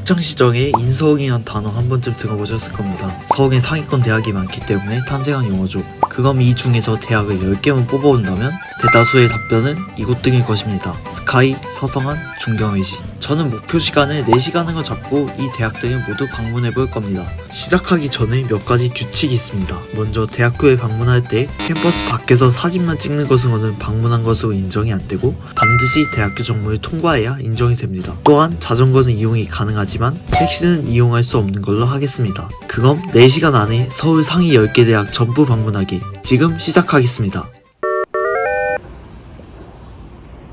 학창시절에 인서울이란 단어 한 번쯤 들어보셨을 겁니다. 서울에 상위권 대학이 많기 때문에 탄생한 용어죠. 그럼 이 중에서 대학을 10개만 뽑아온다면 대다수의 답변은 이곳들일 것입니다. 스카이, 서성한, 중경외시. 저는 목표 시간을 4시간으로 잡고 이 대학들을 모두 방문해볼 겁니다. 시작하기 전에 몇 가지 규칙이 있습니다. 먼저 대학교에 방문할 때 캠퍼스 밖에서 사진만 찍는 것으로는 방문한 것으로 인정이 안되고 반드시 대학교 정문을 통과해야 인정이 됩니다. 또한 자전거는 이용이 가능하지만 택시는 이용할 수 없는 걸로 하겠습니다. 그럼 4시간 안에 서울 상위 10개 대학 전부 방문하기. 지금 시작하겠습니다.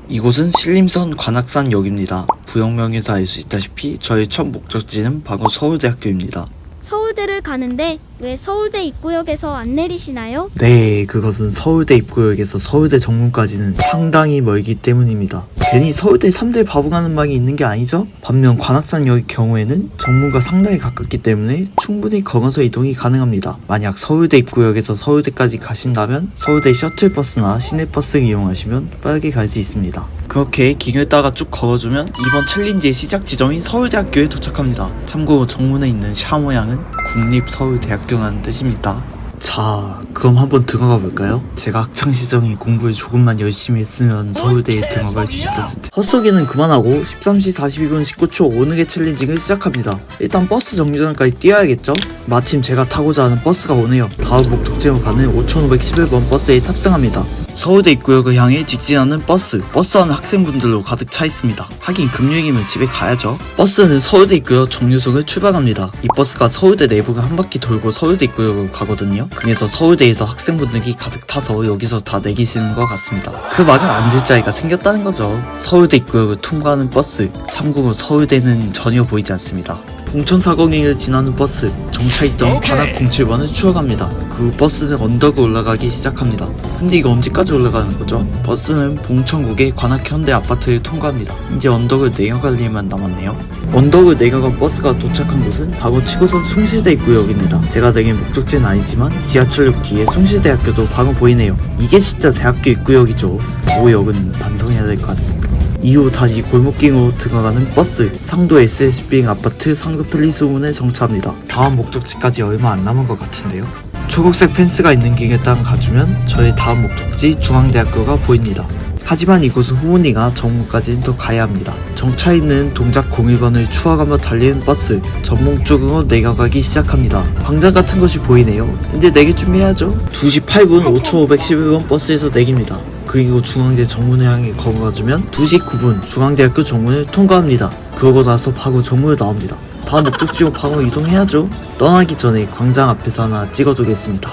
이곳은 신림선 관악산역입니다. 부역명에서 알 수 있다시피 저의 첫 목적지는 바로 서울대학교입니다. 서울대를 가는데 왜 서울대 입구역에서 안 내리시나요? 네, 그것은 서울대 입구역에서 서울대 정문까지는 상당히 멀기 때문입니다. 괜히 서울대 3대 바보라는 말이 있는 게 아니죠? 반면 관악산역의 경우에는 정문과 상당히 가깝기 때문에 충분히 걸어서 이동이 가능합니다. 만약 서울대 입구역에서 서울대까지 가신다면 서울대 셔틀버스나 시내버스를 이용하시면 빠르게 갈 수 있습니다. 그렇게 길을 따라 쭉 걸어주면 이번 챌린지의 시작 지점인 서울대학교에 도착합니다. 참고로 정문에 있는 샤 모양은 국립서울대학교라는 뜻입니다. 자, 그럼 한번 들어가 볼까요? 제가 학창시절에 공부를 조금만 열심히 했으면 서울대에 들어갈 수 있었을 때. 헛소리는 그만하고 13시 42분 19초 오늘의 챌린지를 시작합니다. 일단 버스 정류장까지 뛰어야겠죠? 마침 제가 타고자 하는 버스가 오네요. 다음 목적지로 가는 5511번 버스에 탑승합니다. 서울대 입구역을 향해 직진하는 버스 안은 학생분들로 가득 차 있습니다. 하긴 금요일이면 집에 가야죠. 버스는 서울대 입구역 정류소를 출발합니다. 이 버스가 서울대 내부를 한 바퀴 돌고 서울대 입구역으로 가거든요. 그래서 서울대에서 학생분들이 가득 타서 여기서 다 내리시는 것 같습니다. 그 말은 앉을 자리가 생겼다는 거죠. 서울대 입구역을 통과하는 버스, 참고로 서울대는 전혀 보이지 않습니다. 봉천사거리를 지나는 버스, 정차있던 관악 07번을 추월합니다. 그 후 버스는 언덕을 올라가기 시작합니다. 근데 이거 언제까지 올라가는 거죠? 버스는 봉천국의 관악 현대 아파트를 통과합니다. 이제 언덕을 내려갈 일만 남았네요. 언덕을 내려간 버스가 도착한 곳은 바로 치고선 숭실대 입구역입니다. 제가 내린 목적지는 아니지만 지하철역 뒤에 숭실대학교도 바로 보이네요. 이게 진짜 대학교 입구역이죠. 이 역은 반성해야 될 것 같습니다. 이후 다시 골목길로 들어가는 버스, 상도 SSB 아파트 상도 팰리스문에 정차합니다. 다음 목적지까지 얼마 안 남은 것 같은데요. 초록색 펜스가 있는 길에 따라 가주면 저의 다음 목적지 중앙대학교가 보입니다. 하지만 이곳은 후문이가 정문까지는 더 가야 합니다. 정차있는 동작 01번을 추월하며 달리는 버스, 전문 쪽으로 내려가기 시작합니다. 광장 같은 것이 보이네요. 이제 내릴 준비해야죠. 2시 8분 5511번 버스에서 내립니다. 그리고 중앙대 정문을 향해 걸어가주면 2시 9분 중앙대학교 정문을 통과합니다. 그러고 나서 바로 정문을 나옵니다. 다음 목적지로 바로 이동해야죠. 떠나기 전에 광장 앞에서 하나 찍어두겠습니다.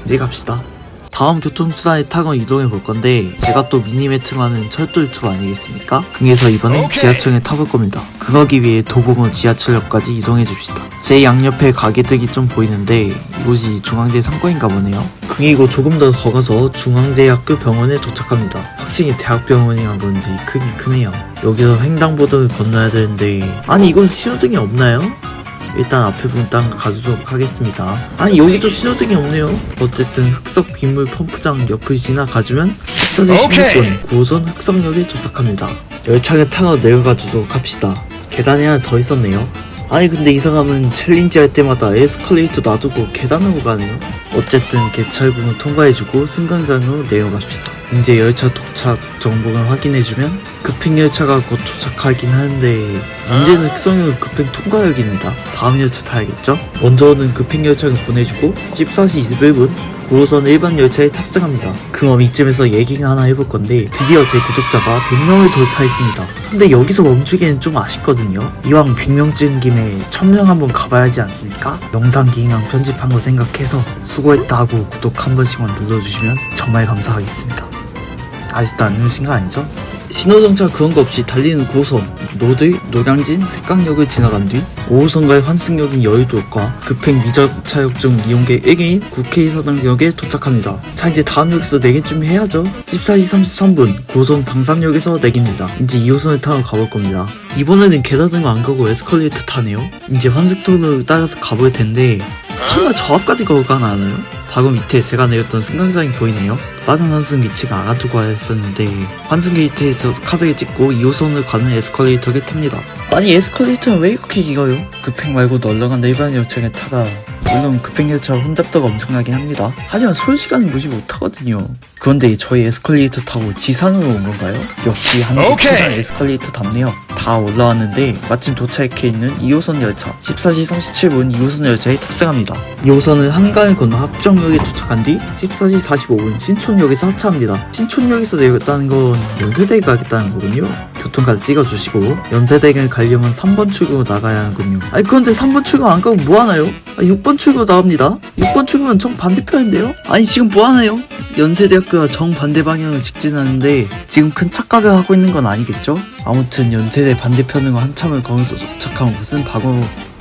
이제 갑시다. 다음 교통수단을 타고 이동해 볼 건데 제가 또 미니메트로하는 철도 유튜브 아니겠습니까? 그래서 이번에 지하철에 타볼 겁니다. 그러기 위해 도봉원 지하철역까지 이동해 줍시다. 제 양옆에 가게들이 좀 보이는데 이곳이 중앙대 상권인가 보네요. 그리고 조금 더 걸어서 중앙대학교 병원에 도착합니다. 확실히 대학병원이란 건지 크긴 크네요. 여기서 횡단보도를 건너야 되는데 아니 이건 신호등이 없나요? 일단 앞에 분 땅 가주도록 하겠습니다. 아니 여기도 신호등이 없네요. 어쨌든 흑석 빗물 펌프장 옆을 지나가주면 14시 16분 9호선 흑석역에 도착합니다. 열차를 타고 내려가주도록 합시다. 계단이 하나 더 있었네요. 아니 근데 이 사람은 챌린지 할 때마다 에스컬레이터 놔두고 계단으로 가네요. 어쨌든 개찰부분 통과해주고 승강장으로 내려갑시다. 이제 열차 도착 정보를 확인해주면 급행열차가 곧 도착하긴 하는데 문제는 흑석역은 급행 통과역입니다. 다음 열차 타야겠죠? 먼저는 급행열차를 보내주고 14시 21분 9호선 일반 열차에 탑승합니다. 그럼 이쯤에서 얘기를 하나 해볼 건데 드디어 제 구독자가 100명을 돌파했습니다. 근데 여기서 멈추기엔 좀 아쉽거든요. 이왕 100명 찍은 김에 1000명 한번 가봐야 하지 않습니까? 영상 기획안 편집한 거 생각해서 수고했다 하고 구독 한 번씩만 눌러주시면 정말 감사하겠습니다. 아직도 안 누르신 거 아니죠? 신호등차 그런 거 없이 달리는 9호선 노들, 노량진, 색강역을 지나간 뒤 5호선과의 환승역인 여의도역과 급행 미적차역중 이용객 1개인 국회의사당역에 도착합니다. 자 이제 다음 역에서 내릴 준비해야죠. 14시 33분 9호선 당산역에서 내립니다. 이제 2호선을 타러 가볼 겁니다. 이번에는 계단으로 안 가고 에스컬레이터 타네요. 이제 환승도로를 따라서 가볼 텐데 설마 저 앞까지 걸어가나 하나요? 바로 밑에 제가 내렸던 승강장이 보이네요. 빠른 환승 위치가 알아두고 했었는데 환승 게이트에서 카드를 찍고 2호선을 가는 에스컬레이터를 탑니다. 아니 에스컬레이터는 왜 이렇게 길어요? 급행 말고 널널한 일반 열차를 타라. 물론 급행열차 혼잡도가 엄청나긴 합니다. 하지만 소요시간은 무시 못하거든요. 그런데 저희 에스컬레이터 타고 지상으로 온 건가요? 역시 한국 최장 에스컬레이터답네요. 다 올라왔는데 마침 도착해 있는 2호선 열차 14시 37분 2호선 열차에 탑승합니다. 2호선은 한강을 건너 합정역에 도착한 뒤 14시 45분 신촌역에서 하차합니다. 신촌역에서 내렸다는 건 연세대에 가겠다는 거군요. 교통카드 찍어주시고 연세대를 가려면 3번 출구로 나가야 하는군요. 아니 그런데 3번 출구 안 가고 뭐하나요? 6번 출구로 나갑니다. 6번 출구는 정반대편인데요? 아니 지금 뭐하나요? 연세대학교와 정반대 방향을 직진하는데 지금 큰 착각을 하고 있는 건 아니겠죠? 아무튼 연세대 반대편으로 한참을 걸어서 도착한 곳은 바로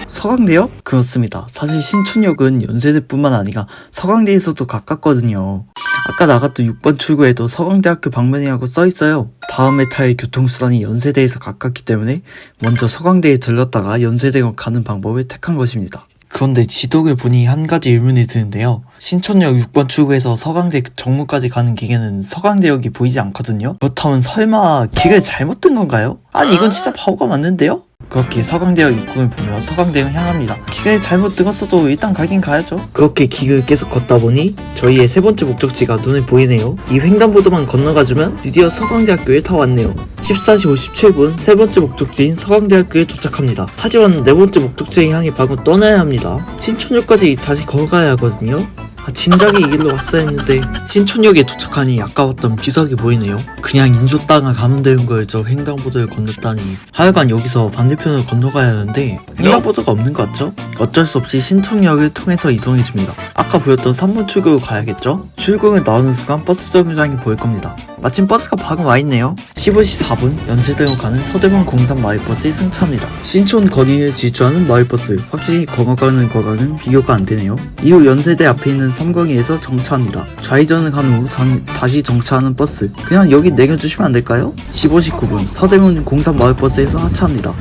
서강대역? 그렇습니다. 사실 신촌역은 연세대뿐만 아니라 서강대에서도 가깝거든요. 아까 나갔던 6번 출구에도 서강대학교 방면이라고 써있어요. 다음에 탈 교통수단이 연세대에서 가깝기 때문에 먼저 서강대에 들렀다가 연세대로 가는 방법을 택한 것입니다. 그런데 지도를 보니 한 가지 의문이 드는데요. 신촌역 6번 출구에서 서강대 정문까지 가는 길에는 서강대역이 보이지 않거든요. 그렇다면 설마 길을 잘못 든 건가요? 아니 이건 진짜 바보가 맞는데요? 그렇게 서강대역 입구를 보며 서강대를 향합니다. 길을 잘못 들었어도 일단 가긴 가야죠. 그렇게 길을 계속 걷다 보니 저희의 세 번째 목적지가 눈에 보이네요. 이 횡단보도만 건너가주면 드디어 서강대학교에 다 왔네요. 14시 57분 세 번째 목적지인 서강대학교에 도착합니다. 하지만 네 번째 목적지를 향해 바로 떠나야 합니다. 신촌역까지 다시 걸어가야 하거든요. 진작에 이 길로 왔어야 했는데 신촌역에 도착하니 아까웠던 비석이 보이네요. 그냥 인조 땅을 가면 되는 걸 저 횡단보도를 건넜다니. 하여간 여기서 반대편으로 건너가야 하는데 횡단보도가 없는 것 같죠? 어쩔 수 없이 신촌역을 통해서 이동해줍니다. 아까 보였던 3번 출구로 가야겠죠? 출구를 나오는 순간 버스 정류장이 보일 겁니다. 마침 버스가 바로 와있네요. 15시 4분 연세대로 가는 서대문 공산 마을버스에 승차합니다. 신촌 거리를 질주하는 마을버스. 확실히 걸어가는 거랑은 비교가 안되네요. 이후 연세대 앞에 있는 삼거리에서 정차합니다. 좌회전을 간 후 다시 정차하는 버스. 그냥 여기 내려주시면 안될까요? 15시 9분 서대문 공산 마을버스에서 하차합니다.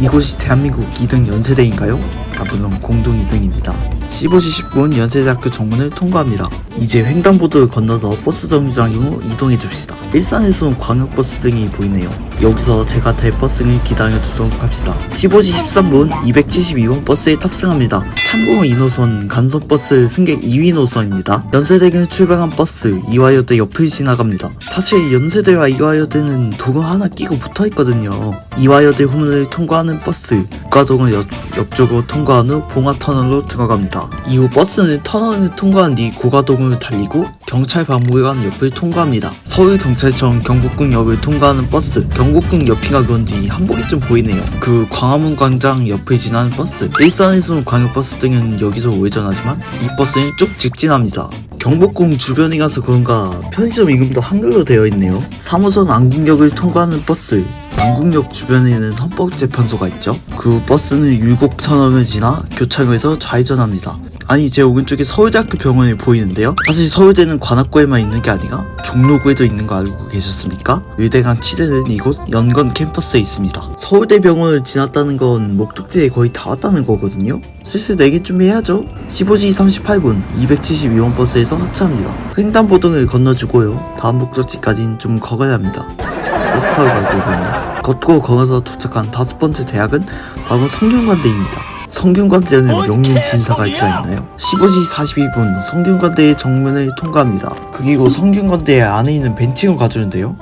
이곳이 대한민국 2등 연세대인가요? 물론 공동 2등입니다. 15시 10분 연세대학교 정문을 통과합니다. 이제 횡단보도를 건너서 버스 정류장으로 이동해줍시다. 일산에서는 광역버스 등이 보이네요. 여기서 제가 탈 버스를 기다려주도록 합시다. 15시 13분 272번 버스에 탑승합니다. 참고로 이 노선 간선버스 승객 2위 노선입니다. 연세대를 출발한 버스 이화여대 옆을 지나갑니다. 사실 연세대와 이화여대는 도로 하나 끼고 붙어있거든요. 이화여대 후문을 통과하는 버스 국가동을 옆쪽으로 통과한 후 봉화터널로 들어갑니다. 이후 버스는 터널을 통과한 뒤 고가동을 달리고 경찰박물관 옆을 통과합니다. 서울경찰청 경복궁역을 통과하는 버스. 경복궁 옆이라 그런지 한복이 좀 보이네요. 그 광화문 광장 옆을 지나는 버스. 일산에서는 광역버스 등은 여기서 우회전하지만 이 버스는 쭉 직진합니다. 경복궁 주변이라서 그런가 편의점 이름도 한글로 되어 있네요. 3호선 안국역을 통과하는 버스. 안국역 주변에는 헌법재판소가 있죠. 그 버스는 율곡터널을 지나 교차로에서 좌회전합니다. 아니 제 오른쪽에 서울대학교 병원이 보이는데요. 사실 서울대는 관악구에만 있는 게 아니라 종로구에도 있는 거 알고 계셨습니까? 의대랑 치대는 이곳 연건 캠퍼스에 있습니다. 서울대병원을 지났다는 건 목적지에 거의 다 왔다는 거거든요. 슬슬 내길 준비해야죠. 15시 38분 272번 버스에서 하차합니다. 횡단보도를 건너주고요. 다음 목적지까지는 좀 걸어야 합니다. 버스 타고 가고 있나? 걷고 걸어서 도착한 다섯 번째 대학은 바로 성균관대입니다. 성균관대는 명륜 진사가 있나요? 15시 42분 성균관대의 정문을 통과합니다. 그리고 성균관대 안에 있는 벤치로 가주는데요.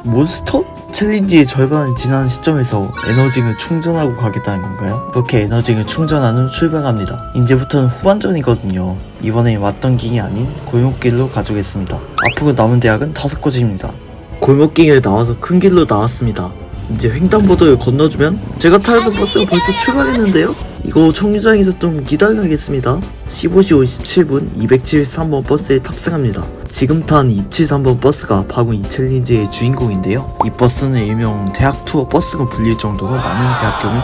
몬스터? 챌린지의 절반을 지나는 시점에서 에너지를 충전하고 가겠다는 건가요? 그렇게 에너지를 충전한 후 출발합니다. 이제부터는 후반전이거든요. 이번엔 왔던 길이 아닌 골목길로 가주겠습니다. 앞으로 남은 대학은 5곳입니다. 골목길에 나와서 큰 길로 나왔습니다. 이제 횡단보도를 건너주면 제가 타던 버스가 벌써 출발했는데요? 이거 정류장에서 좀 기다려야겠습니다. 15시 57분 273번 버스에 탑승합니다. 지금 탄 273번 버스가 바로 이 챌린지의 주인공인데요. 이 버스는 일명 대학 투어 버스로 불릴 정도로 많은 대학교를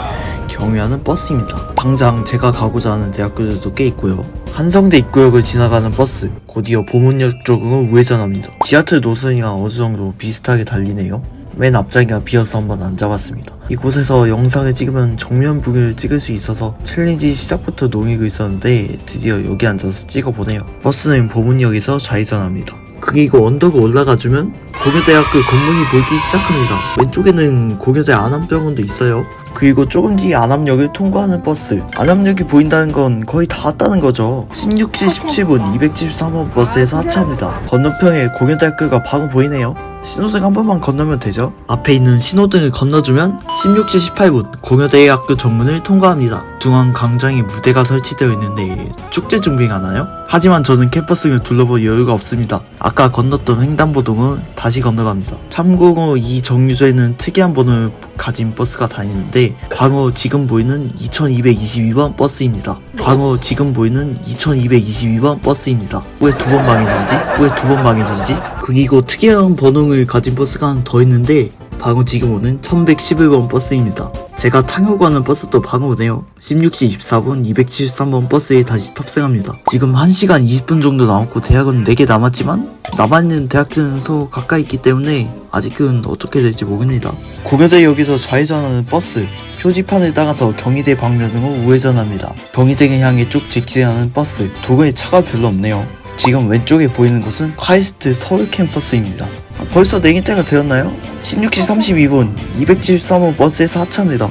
경유하는 버스입니다. 당장 제가 가고자 하는 대학교들도 꽤 있고요. 한성대 입구역을 지나가는 버스, 곧이어 보문역 쪽으로 우회전합니다. 지하철 노선이랑 어느 정도 비슷하게 달리네요. 맨 앞자리가 비어서 한번 앉아봤습니다. 이곳에서 영상을 찍으면 정면북을 찍을 수 있어서 챌린지 시작부터 농이고 있었는데 드디어 여기 앉아서 찍어보네요. 버스는 보문역에서 좌회전합니다. 그리고 언덕을 올라가주면 고려대학교 건물이 보이기 시작합니다. 왼쪽에는 고려대 안암병원도 있어요. 그리고 조금 뒤에 안암역을 통과하는 버스. 안암역이 보인다는 건 거의 다 왔다는 거죠. 16시 17분 273번 버스에서 하차합니다. 건너편에 고려대학교가 바로 보이네요. 신호등 한 번만 건너면 되죠. 앞에 있는 신호등을 건너주면 16시 18분 고려대학교 정문을 통과합니다. 중앙 광장에 무대가 설치되어 있는데 축제 준비하나요? 하지만 저는 캠퍼스를 둘러볼 여유가 없습니다. 아까 건넜던 횡단보도는 다시 건너갑니다. 참고로 이 정류소에는 특이한 번호를 가진 버스가 다니는데 바로 지금 보이는 2222번 버스입니다. 바로 지금 보이는 2222번 버스입니다. 왜 두 번 망해지지? 왜 두 번 망해지지? 그리고 특이한 번호를 가진 버스가 하나 더 있는데 바로 지금 오는 1111번 버스입니다. 제가 타려고 하는 버스도 바로 오네요. 16시 24분 273번 버스에 다시 탑승합니다. 지금 1시간 20분 정도 남았고 대학은 4개 남았지만 남아있는 대학교는 서로 가까이 있기 때문에 아직은 어떻게 될지 모릅니다. 고려대역에서 좌회전하는 버스. 표지판을 따라서 경희대 방면으로 우회전합니다. 경희대를 향해 쭉 직진하는 버스. 도로에 차가 별로 없네요. 지금 왼쪽에 보이는 곳은 카이스트 서울 캠퍼스입니다. 벌써 내리때가 되었나요? 16시 32분 273번 버스에서 하차합니다.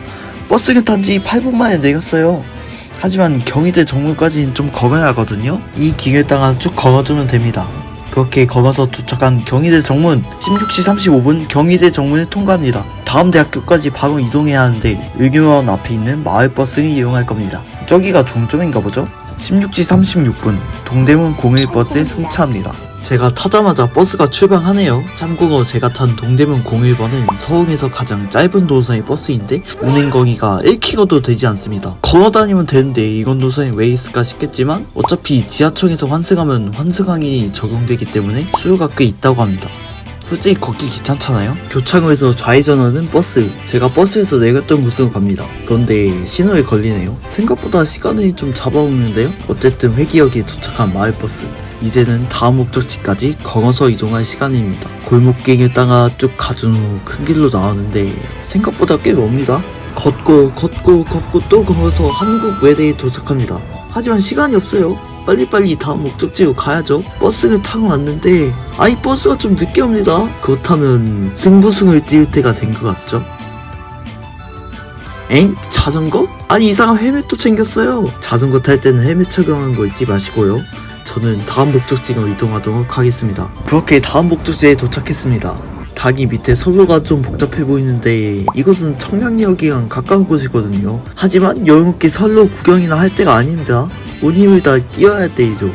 버스를 탄지 8분 만에 내렸어요. 하지만 경희대 정문까지는 좀 걸어야 하거든요. 이 길을 따라 쭉 걸어주면 됩니다. 그렇게 걸어서 도착한 경희대 정문. 16시 35분 경희대 정문을 통과합니다. 다음 대학교까지 바로 이동해야 하는데 의료원 앞에 있는 마을버스를 이용할 겁니다. 저기가 종점인가 보죠? 16시 36분 동대문 01버스에 승차합니다. 제가 타자마자 버스가 출발하네요. 참고로 제가 탄 동대문 01번은 서울에서 가장 짧은 노선의 버스인데 운행거리가 1km도 되지 않습니다. 걸어다니면 되는데 이건 노선이 왜 있을까 싶겠지만 어차피 지하철에서 환승하면 환승항이 적용되기 때문에 수요가 꽤 있다고 합니다. 솔직히 걷기 귀찮잖아요? 교차로에서 좌회전하는 버스. 제가 버스에서 내렸던 곳으로 갑니다. 그런데 신호에 걸리네요. 생각보다 시간을 좀 잡아먹는데요? 어쨌든 회기역에 도착한 마을버스. 이제는 다음 목적지까지 걸어서 이동할 시간입니다. 골목길을 따라 쭉 가준 후 큰 길로 나왔는데 생각보다 꽤 멉니다. 걷고 또 걸어서 한국외대에 도착합니다. 하지만 시간이 없어요. 빨리빨리 다음 목적지로 가야죠. 버스를 타고 왔는데 아니 버스가 좀 늦게 옵니다. 그렇다면 승부승을 띄울 때가 된 것 같죠? 엥? 자전거? 아니 이 사람 헬멧도 챙겼어요. 자전거 탈 때는 헬멧 착용하는 거 잊지 마시고요. 저는 다음 목적지로 이동하도록 하겠습니다. 그렇게 다음 목적지에 도착했습니다. 닭이 밑에 선로가 좀 복잡해 보이는데 이것은 청량리역이랑 가까운 곳이거든요. 하지만 여유롭게 선로 구경이나 할 때가 아닙니다. 온 힘을 다 뛰어야 할 때이죠.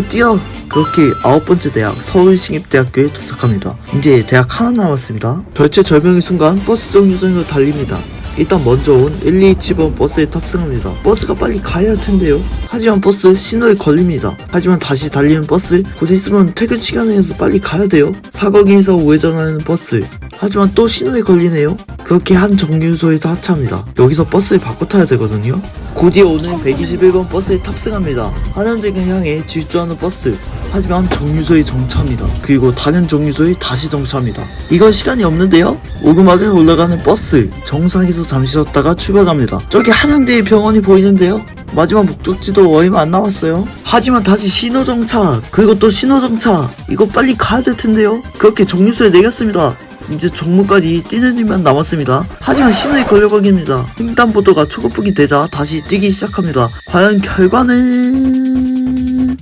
뛰어! 그렇게 9번째 대학 서울신입대학교에 도착합니다. 이제 대학 하나 남았습니다. 절체절명의 순간 버스 정류장으로 달립니다. 일단 먼저 온 127번 버스에 탑승합니다. 버스가 빨리 가야 할 텐데요. 하지만 버스 신호에 걸립니다. 하지만 다시 달리는 버스. 곧 있으면 퇴근 시간에서 빨리 가야 돼요. 사거리에서 우회전하는 버스. 하지만 또 신호에 걸리네요. 그렇게 한 정류소에서 하차합니다. 여기서 버스를 바꿔 타야 되거든요. 곧이어 오는 121번 버스에 탑승합니다. 한양대를 향해 질주하는 버스. 하지만 정류소에 정차합니다. 그리고 다른 정류소에 다시 정차합니다. 이건 시간이 없는데요? 오르막을 올라가는 버스. 정상에서 잠시 쉬었다가 출발합니다. 저기 한양대 병원이 보이는데요? 마지막 목적지도 얼마 안 남았어요. 하지만 다시 신호정차. 그리고 또 신호정차. 이거 빨리 가야 될 텐데요? 그렇게 정류소에 내렸습니다. 이제 정문까지 뛰는 일만 남았습니다. 하지만 신호에 걸려버립니다. 횡단보도가 초급폭이 되자 다시 뛰기 시작합니다. 과연 결과는...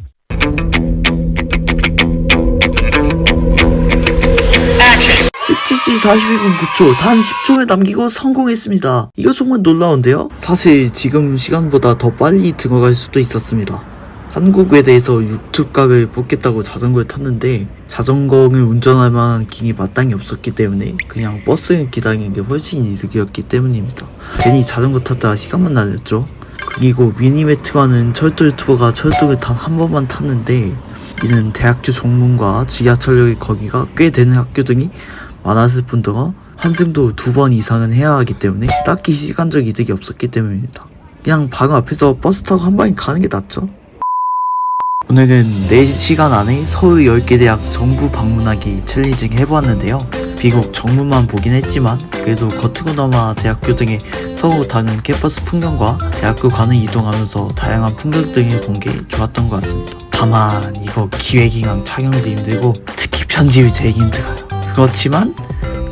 17시 42분 9초 단 10초에 남기고 성공했습니다. 이거 정말 놀라운데요? 사실 지금 시간보다 더 빨리 들어갈 수도 있었습니다. 한국외대에서 유튜브각을 뽑겠다고 자전거를 탔는데 자전거를 운전할 만한 길이 마땅히 없었기 때문에 그냥 버스를 기다리는 게 훨씬 이득이었기 때문입니다. 괜히 자전거 탔다가 시간만 날렸죠. 그리고 미니메트라는 철도 유튜버가 철도를 단 한 번만 탔는데 이는 대학교 정문과 지하철역의 거리가 꽤 되는 학교 등이 많았을 뿐더러 환승도 2번 이상은 해야 하기 때문에 딱히 시간적 이득이 없었기 때문입니다. 그냥 바로 앞에서 버스 타고 한 방에 가는 게 낫죠. 오늘은 4시간 안에 서울 10개 대학 전부 방문하기 챌린징 해보았는데요. 비록 정문만 보긴 했지만 그래도 거트고나마 대학교 등의 서구 다른 캠퍼스 풍경과 대학교 간을 이동하면서 다양한 풍경 등을 본 게 좋았던 것 같습니다. 다만 이거 기획이랑 촬영도 힘들고 특히 편집이 제일 힘들어요. 그렇지만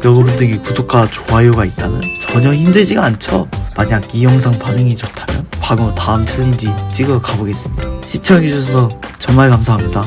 여러분들이 구독과 좋아요가 있다면 전혀 힘들지가 않죠. 만약 이 영상 반응이 좋다면 바로 다음 챌린지 찍어 가보겠습니다. 시청해주셔서 정말 감사합니다.